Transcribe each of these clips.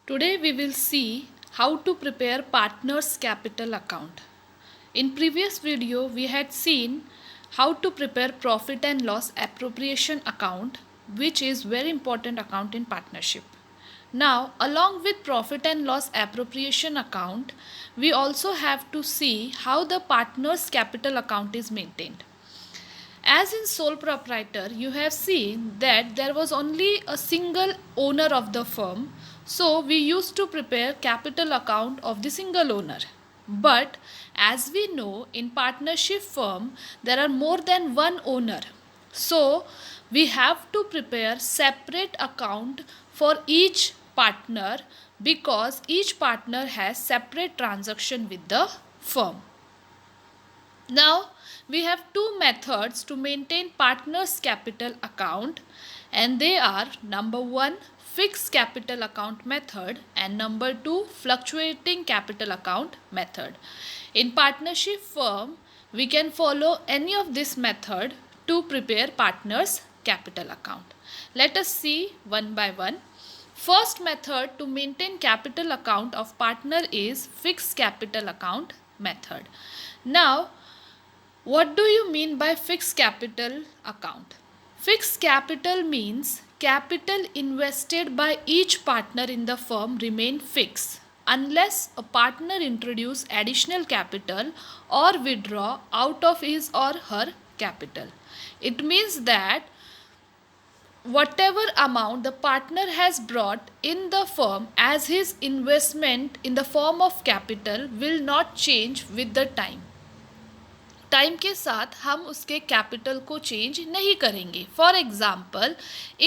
Today we will see how to prepare partner's capital account. In previous video we had seen how to prepare profit and loss appropriation account, which is very important account in partnership. Now along with profit and loss appropriation account, we also have to see how the partner's capital account is maintained. As in sole proprietor, you have seen that there was only a single owner of the firm, so we used to prepare capital account of the single owner. But as we know, in partnership firm there are more than one owner, so we have to prepare separate account for each partner because each partner has separate transaction with the firm. Now we have two methods to maintain partners capital account, and they are number 1 fixed capital account method and number 2 fluctuating capital account method. In partnership firm we can follow any of this method to prepare partners capital account. Let us see one by one. First method to maintain capital account of partner is fixed capital account method. Now what do you mean by fixed capital account? Fixed capital means capital invested by each partner in the firm remain fixed unless a partner introduce additional capital or withdraw out of his or her capital. It means that whatever amount the partner has brought in the firm as his investment in the form of capital will not change with the time. Time के साथ हम उसके capital को change नहीं करेंगे. For example,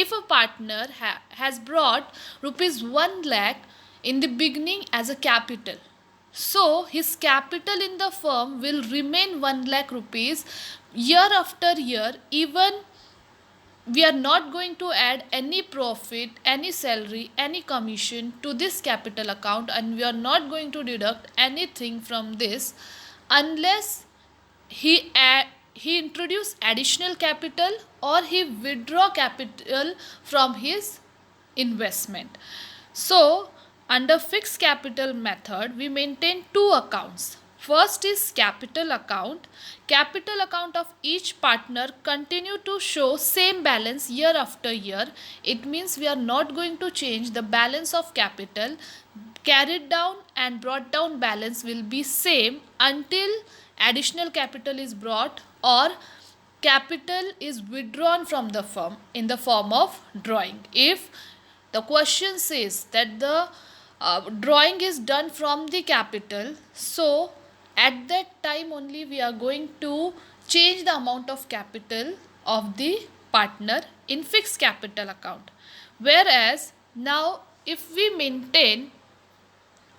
if a partner has brought ₹1 lakh in the beginning as a capital, so his capital in the firm will remain ₹1 lakh year after year. Even we are not going to add any profit, any salary, any commission to this capital account, and we are not going to deduct anything from this unless he introduce additional capital or he withdraw capital from his investment. So under fixed capital method we maintain two accounts. First is capital account. Capital account of each partner continue to show same balance year after year. It means we are not going to change the balance of capital. Carried down and brought down balance will be same until additional capital is brought or capital is withdrawn from the firm in the form of drawing. If the question says that the drawing is done from the capital, so at that time only we are going to change the amount of capital of the partner in fixed capital account. Whereas now if we maintain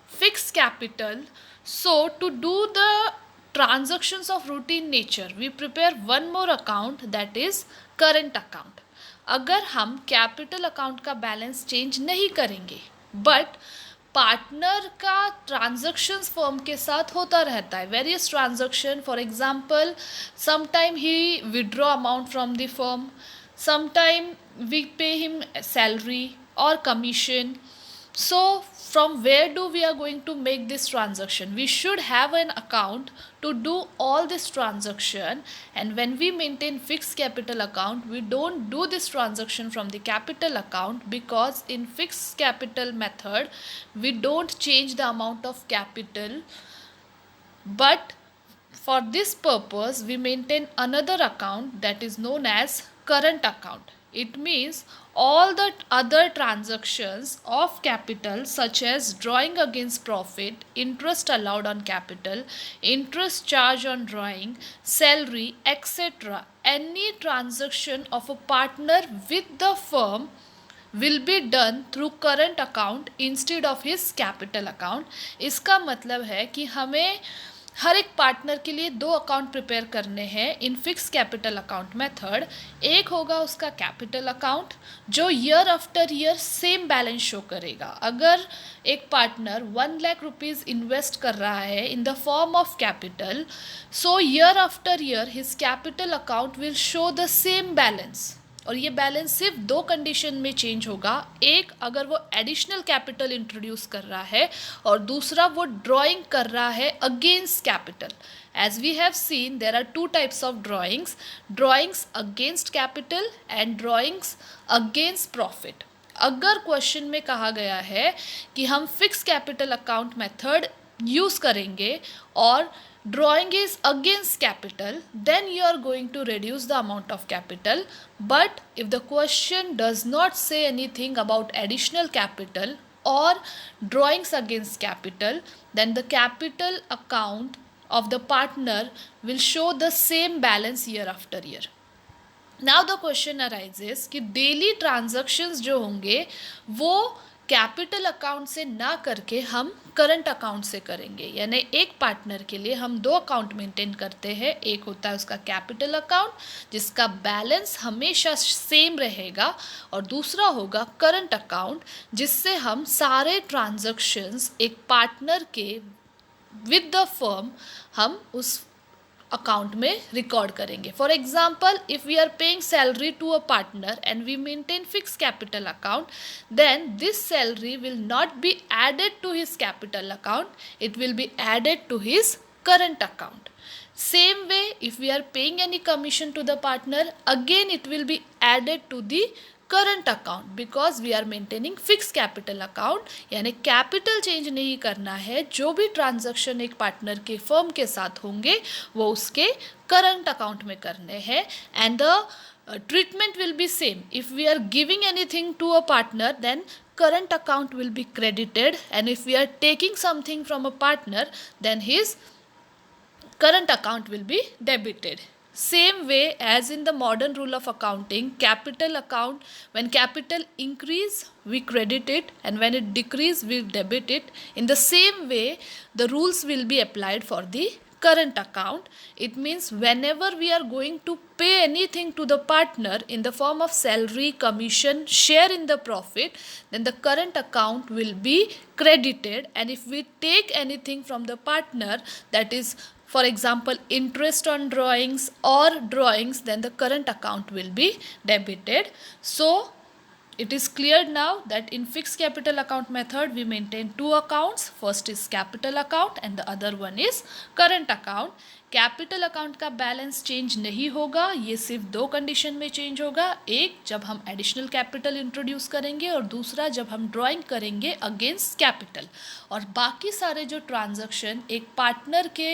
fixed capital, so to do the transactions of routine nature we prepare one more account, that is current account. अगर हम capital account का balance change नहीं करेंगे but partner का transactions firm के साथ होता रहता है, various transaction. For example, sometime he withdraw amount from the firm, sometime we pay him salary और commission. So from where do we are going to make this transaction? We should have an account to do all this transaction, and when we maintain fixed capital account we don't do this transaction from the capital account because in fixed capital method we don't change the amount of capital, but for this purpose we maintain another account that is known as current account. It means all the other transactions of capital such as drawing against profit, interest allowed on capital, interest charged on drawing, salary, etc. Any transaction of a partner with the firm will be done through current account instead of his capital account. इसका मतलब है कि हमें हर एक partner के लिए दो account prepare करने हैं in fix capital account method. एक होगा उसका कैपिटल अकाउंट जो year after year same balance show करेगा. अगर एक पार्टनर ₹1 lakh इन्वेस्ट कर रहा है in the form of capital, so year after year his capital account will show the same balance. और ये बैलेंस सिर्फ दो कंडीशन में चेंज होगा. एक, अगर वो एडिशनल कैपिटल इंट्रोड्यूस कर रहा है, और दूसरा वो ड्राइंग कर रहा है against capital. As we have seen, there are two types of drawings against capital and drawings against profit. अगर क्वेश्चन में कहा गया है कि हम fix capital account method use करेंगे और drawing is against capital, then you are going to reduce the amount of capital. But if the question does not say anything about additional capital or drawings against capital, then the capital account of the partner will show the same balance year after year. Now the question arises कि daily transactions जो होंगे वो capital account से ना करके हम current account से करेंगे. यानी एक पार्टनर के लिए हम दो अकाउंट मेंटेन करते हैं. एक होता है उसका कैपिटल अकाउंट जिसका बैलेंस हमेशा सेम रहेगा, और दूसरा होगा करंट अकाउंट जिससे हम सारे ट्रांजैक्शंस एक पार्टनर के विद द फर्म हम उस अकाउंट में रिकॉर्ड करेंगे. For example, if we are paying salary to a partner and we maintain fix capital account, then this salary will not be added to his capital account, it will be added to his current account. Same way, if we are paying any commission to the partner, again it will be added to the current account because we are maintaining fix capital account. यानी capital change नहीं करना है. जो भी transaction एक partner के firm के साथ होंगे वो उसके करंट अकाउंट में करने हैं. And the treatment will be same. If we are giving anything to a partner, then current account will be credited, and if we are taking something from a partner, then his current account will be debited. Same way as in the modern rule of accounting, capital account, when capital increase we credit it, and when it decrease we debit it. In the same way the rules will be applied for the current account. It means whenever we are going to pay anything to the partner in the form of salary, commission, share in the profit, then the current account will be credited. And if we take anything from the partner, that is, for example, interest on drawings or drawings, then the current account will be debited. So it is clear now that in fixed capital account method we maintain two accounts. First is capital account and the other one is current account. Capital account का balance change नहीं होगा. ये सिर्फ दो condition में change होगा. एक, जब हम एडिशनल कैपिटल इंट्रोड्यूस करेंगे, और दूसरा जब हम ड्राइंग करेंगे अगेंस्ट कैपिटल. और बाकी सारे जो ट्रांजैक्शन एक पार्टनर के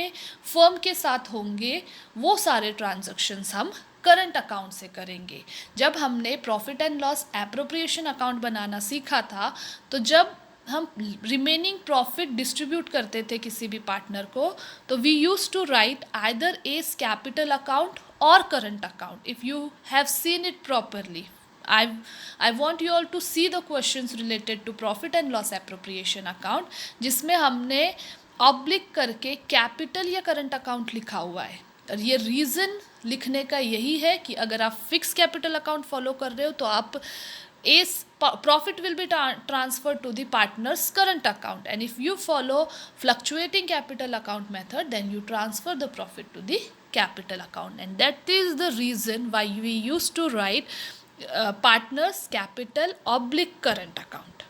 फर्म के साथ होंगे वो सारे ट्रांजैक्शंस हम करंट अकाउंट से करेंगे. जब हमने profit and loss appropriation account बनाना सीखा था, तो जब हम रिमेनिंग प्रॉफिट डिस्ट्रीब्यूट करते थे किसी भी पार्टनर को, तो we use to write either as capital account और current account. If you have seen it properly, I want you all to see the questions related to profit and loss appropriation account, जिसमें हमने oblique करके capital या current account लिखा हुआ है. और ये रीज़न लिखने का यही है कि अगर आप फिक्स कैपिटल अकाउंट फॉलो कर रहे हो तो आप profit will be transferred to the partner's current account, and if you follow fluctuating capital account method, then you transfer the profit to the capital account. And that is the reason why we used to write partner's capital oblique current account.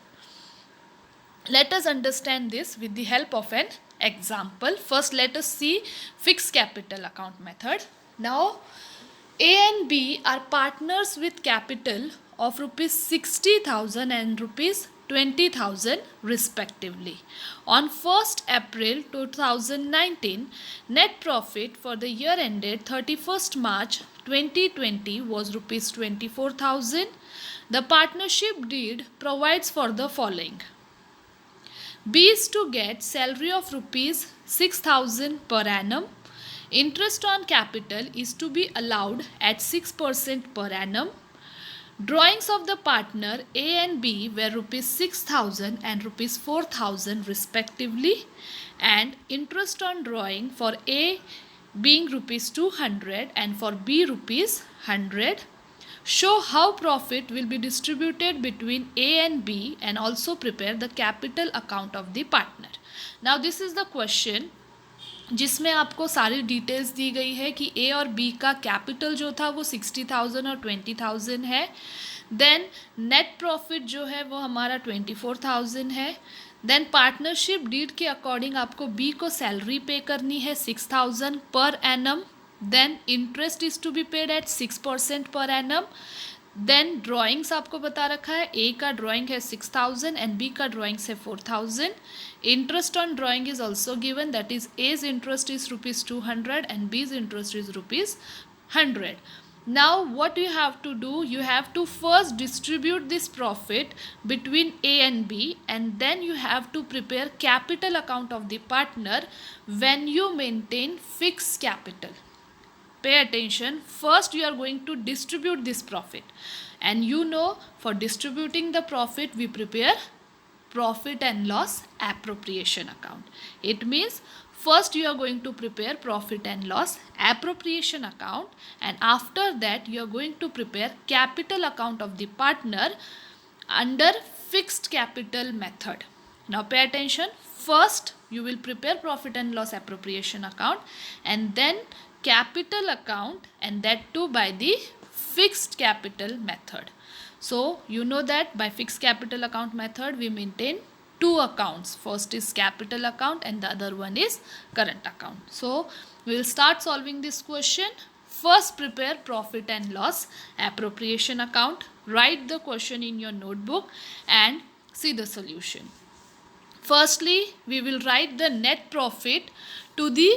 Let us understand this with the help of an example. First, let us see fixed capital account method. Now A and B are partners with capital of rupees 60,000 and rupees 20,000 respectively. On 1st April 2019, net profit for the year ended 31st March 2020 was rupees 24,000. The partnership deed provides for the following. B is to get salary of rupees 6,000 per annum. Interest on capital is to be allowed at 6% per annum. Drawings of the partner A and B were rupees 6,000 and rupees 4,000 respectively, and interest on drawing for A being rupees 200 and for B rupees 100. Show how profit will be distributed between A and B, and also prepare the capital account of the partner. Now this is the question. जिसमें आपको सारी details दी गई है कि ए और B का capital जो था वो 60,000 और 20,000 है। देन नेट प्रॉफिट जो है वो हमारा 24,000 है। देन पार्टनरशिप डीड के अकॉर्डिंग आपको बी को सैलरी पे करनी है 6,000 per annum. Then interest is to be paid at 6% per annum. Then drawings आपको बता रखा है, ए का ड्राइंग है 6,000 एंड बी का ड्राइंग्स है 4,000। Interest on drawing is also given, that is as interest is ₹200 and b's interest is ₹100. Now what you have to do, you have to first distribute this profit between A and B, and then you have to prepare capital account of the partner when you maintain fixed capital. Pay attention, first you are going to distribute this profit, and you know, for distributing the profit we prepare profit and loss appropriation account. It means first you are going to prepare profit and loss appropriation account, and after that you are going to prepare capital account of the partner under fixed capital method. Now pay attention, first you will prepare profit and loss appropriation account and then capital account, and that too by the fixed capital method. So you know that by fixed capital account method we maintain two accounts. First is capital account and the other one is current account. So we will start solving this question. First prepare profit and loss appropriation account. Write the question in your notebook and see the solution. Firstly, we will write the net profit to the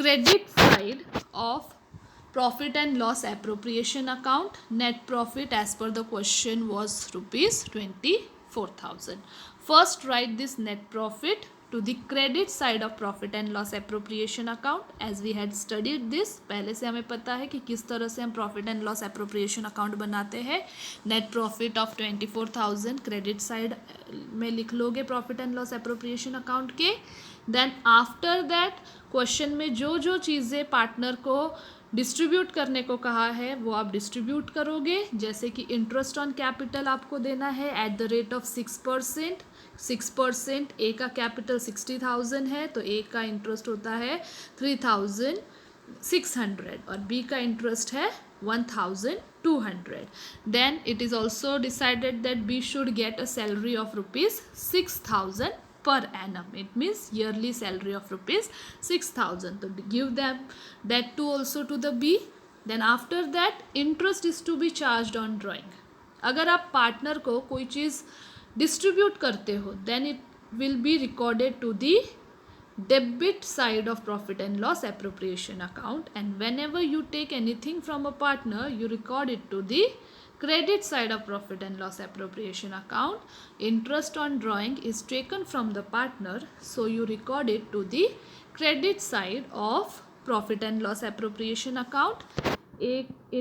credit side of profit and loss appropriation account. Net profit as per the question was ₹24,000. First write this net profit to the credit side of profit and loss appropriation account. As we had studied this, पहले से हमें पता है कि किस तरह से हम profit and loss appropriation account बनाते हैं. Net profit of 24,000 credit side में लिख लोगे profit and loss appropriation account के. Then after that क्वेश्चन में जो जो चीज़ें पार्टनर को डिस्ट्रीब्यूट करने को कहा है वो आप डिस्ट्रीब्यूट करोगे. जैसे कि इंटरेस्ट ऑन कैपिटल आपको देना है एट द रेट ऑफ 6%. 6%, ए का कैपिटल 60,000 है तो ए का इंटरेस्ट होता है 3,600 और बी का इंटरेस्ट है 1,200. Then it is also decided that B should get a salary of ₹6,000 per annum. It means yearly salary of ₹6,000. So give them that too also to the B. Then after that interest is to be charged on drawing. अगर आप partner को कोई चीज़ distribute करते हो then it will be recorded to the debit side of profit and loss appropriation account, and whenever you take anything from a partner you record it to the credit side of profit and loss appropriation account. Interest on drawing is taken from the partner, so you record it to the credit side of profit and loss appropriation account. A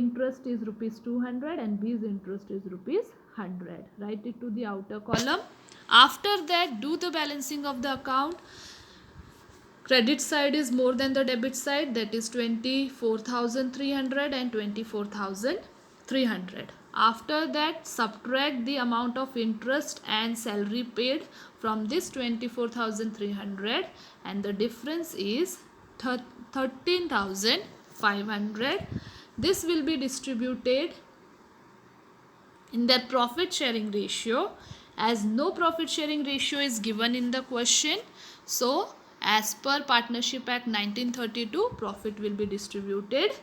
interest is ₹200 and B's interest is ₹100. Write it to the outer column. After that do the balancing of the account. Credit side is more than the debit side, that is 24,300 and 24,300. After that subtract the amount of interest and salary paid from this 24,300 and the difference is 13,500. This will be distributed in their profit sharing ratio. As no profit sharing ratio is given in the question, so as per Partnership Act 1932 profit will be distributed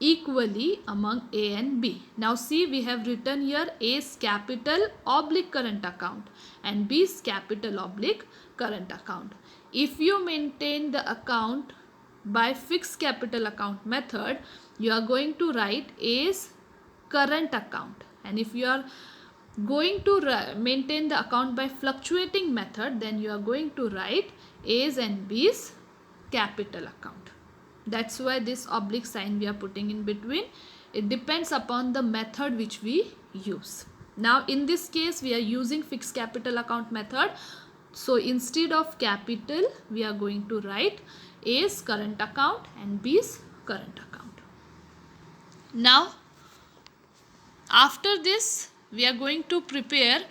equally among A and B. Now see, we have written here A's capital oblique current account and B's capital oblique current account. If you maintain the account by fixed capital account method, you are going to write A's current account, and if you are going to maintain the account by fluctuating method, then you are going to write A's and B's capital account. That's why this oblique sign we are putting in between. It depends upon the method which we use. Now in this case we are using fixed capital account method, so instead of capital we are going to write A's current account and B's current account. Now after this we are going to prepare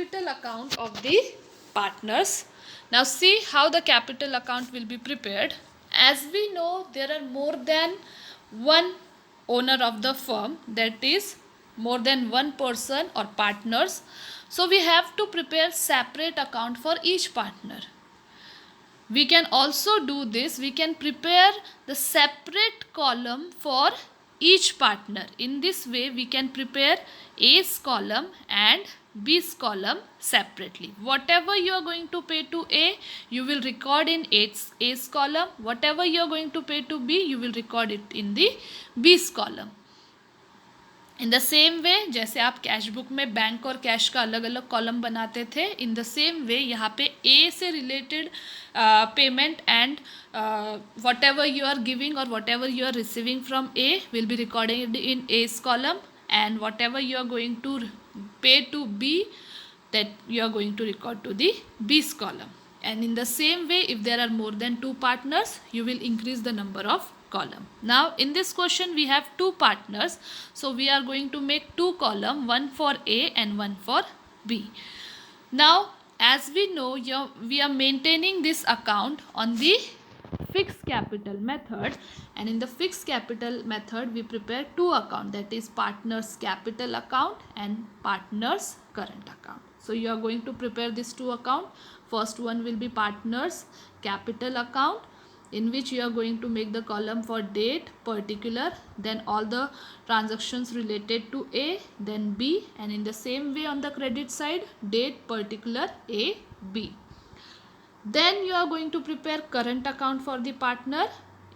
capital account of the partners. Now see how the capital account will be prepared. As we know, there are more than one owner of the firm, that is more than one person or partners. So we have to prepare separate account for each partner. We can also do this. We can prepare the separate column for each partner. In this way, we can prepare A's column and B's column separately. Whatever you are going to pay to A, you will record in A's column. Whatever you are going to pay to B, you will record it in the B's column. In the same way जैसे आप cash book में bank और cash का अलग अलग column बनाते थे, in the same way यहाँ पे ए से related payment and whatever you are giving और whatever you are receiving from A will be recorded in A's column, and whatever you are going to pay to B, that you are going to record to the B's column. And in the same way, if there are more than two partners, you will increase the number of column. Now in this question we have two partners, so we are going to make two column, one for A and one for B. Now as we know, we are maintaining this account on the fixed capital method, and in the fixed capital method we prepare two account, that is partners capital account and partners current account. So you are going to prepare these two account. First one will be partners capital account, in which you are going to make the column for date particular, then all the transactions related to A, then B, and in the same way on the credit side, date particular A, B. Then you are going to prepare current account for the partner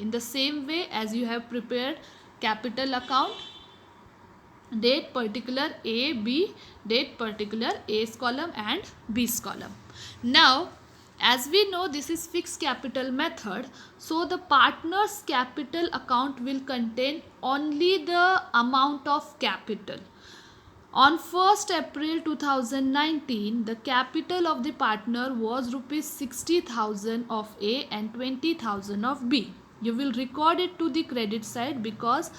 in the same way as you have prepared capital account, date particular A, B, date particular A's column and B's column. Now as we know, this is fixed capital method, so the partner's capital account will contain only the amount of capital. On 1st April 2019, the capital of the partner was rupees 60,000 of A and 20,000 of B. You will record it to the credit side because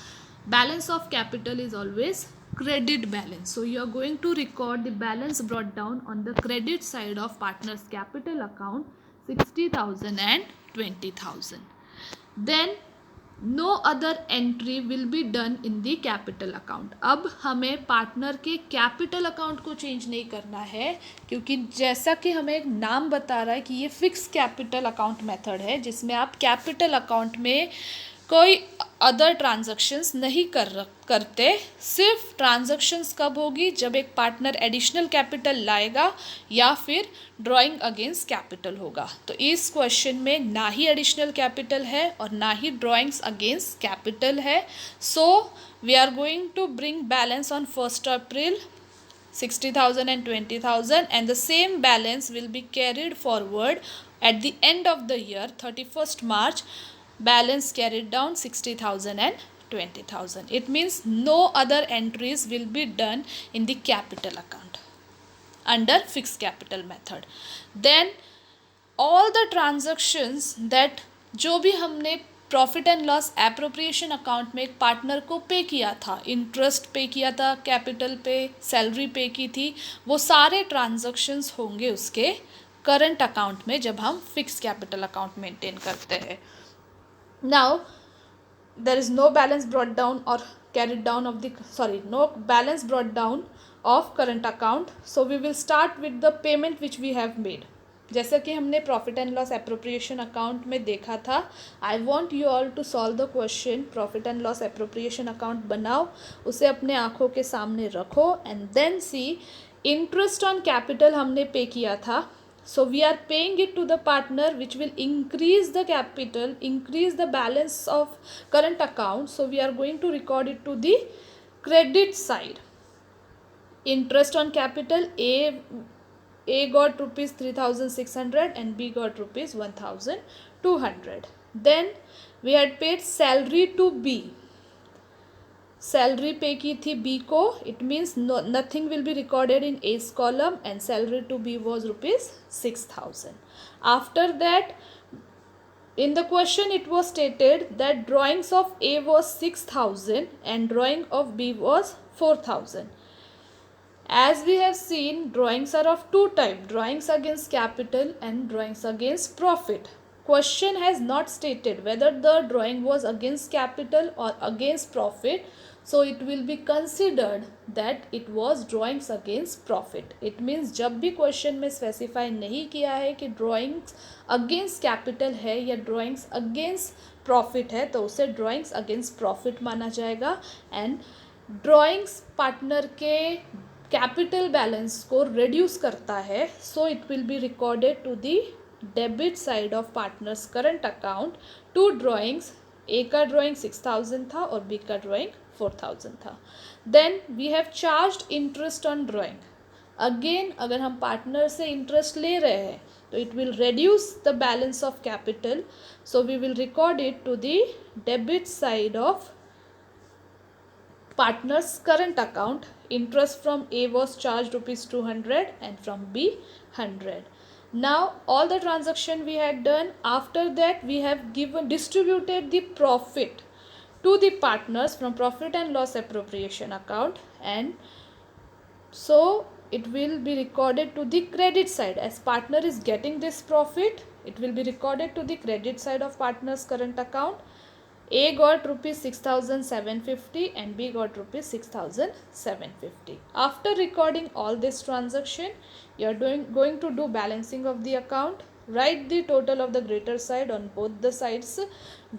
balance of capital is always credit balance. So you are going to record the balance brought down on the credit side of partner's capital account 60,000 and 20,000. Then no other entry will be done in the capital account. अब हमें partner के capital account को change नहीं करना है, क्योंकि जैसा कि हमें एक नाम बता रहा है कि ये फिक्स कैपिटल अकाउंट मेथड है, जिसमें आप कैपिटल अकाउंट में कोई अदर ट्रांजैक्शंस नहीं करते. सिर्फ ट्रांजैक्शंस कब होगी, जब एक पार्टनर एडिशनल कैपिटल लाएगा या फिर ड्राइंग अगेंस्ट कैपिटल होगा. तो इस क्वेश्चन में ना ही एडिशनल कैपिटल है और ना ही ड्राइंग्स अगेंस्ट कैपिटल है. So we are going to bring balance on 1st April 60,000 and 20,000, and the same balance will be carried forward at the end of the year 31st March. Balance carried down 60,000 and 20,000. It means no other entries will be done in the capital account under fixed capital method. Then all the transactions that जो भी हमने profit and loss appropriation account में एक partner को पे किया था, interest पे किया था, कैपिटल पे, सैलरी पे की थी, वो सारे ट्रांजैक्शंस होंगे उसके करंट अकाउंट में जब हम फिक्स कैपिटल अकाउंट मेंटेन करते हैं. Now there is no balance brought down or carried down of the no balance brought down of current account. So we will start with the payment which we have made. जैसा कि हमने profit and loss appropriation account में देखा था. I want you all to solve the question. Profit and loss appropriation account बनाओ, उसे अपने आँखों के सामने रखो and then see interest on capital हमने पे किया था. So we are paying it to the partner, which will increase the capital, increase the balance of current account. So we are going to record it to the credit side. Interest on capital, A got rupees 3,600 and B got rupees 1,200. Then we had paid salary to B. Salary pay की थी B को. It means nothing will be recorded in A's column and salary to B was rupees 6,000. After that in the question it was stated that drawings of A was 6,000 and drawing of B was 4,000. As we have seen, drawings are of two types, drawings against capital and drawings against profit. Question has not stated whether the drawing was against capital or against profit, so it will be considered that it was drawings against profit. It means जब भी question में specify नहीं किया है कि drawings against capital है या drawings against profit है, तो उसे drawings against profit माना जाएगा. and drawings partner के कैपिटल बैलेंस को रिड्यूस करता है, so it will be recorded to the debit side of partner's current account. To drawings, A का ड्राइंग 6000 था और बी का ड्राइंग 4000 था. Then we have charged interest on drawing. Again अगर हम पार्टनर से इंटरेस्ट ले रहे हैं तो it will reduce the balance of capital, so we will record it to the debit side of partner's current account. Interest from A was charged rupees 200 and from B 100. Now all the transaction we had done. After that we have distributed the profit to the partners from profit and loss appropriation account, and so it will be recorded to the credit side. As partner is getting this profit, it will be recorded to the credit side of partner's current account. A got rupees 6750 and B got rupees 6750. After recording all this transaction, you are going to do balancing of the account. Write the total of the greater side on both the sides,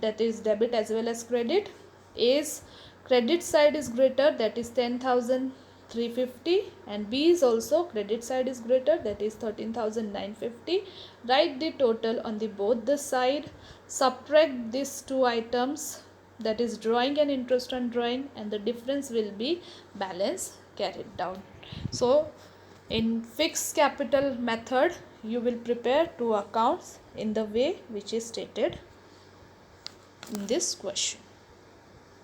that is debit as well as credit. A's credit side is greater, that is 10,350, and B is also credit side is greater, that is 13,950. Write the total on the both the side. Subtract these two items, that is drawing and interest on drawing, and the difference will be balance carried down. So in fixed capital method you will prepare two accounts in the way which is stated in this question.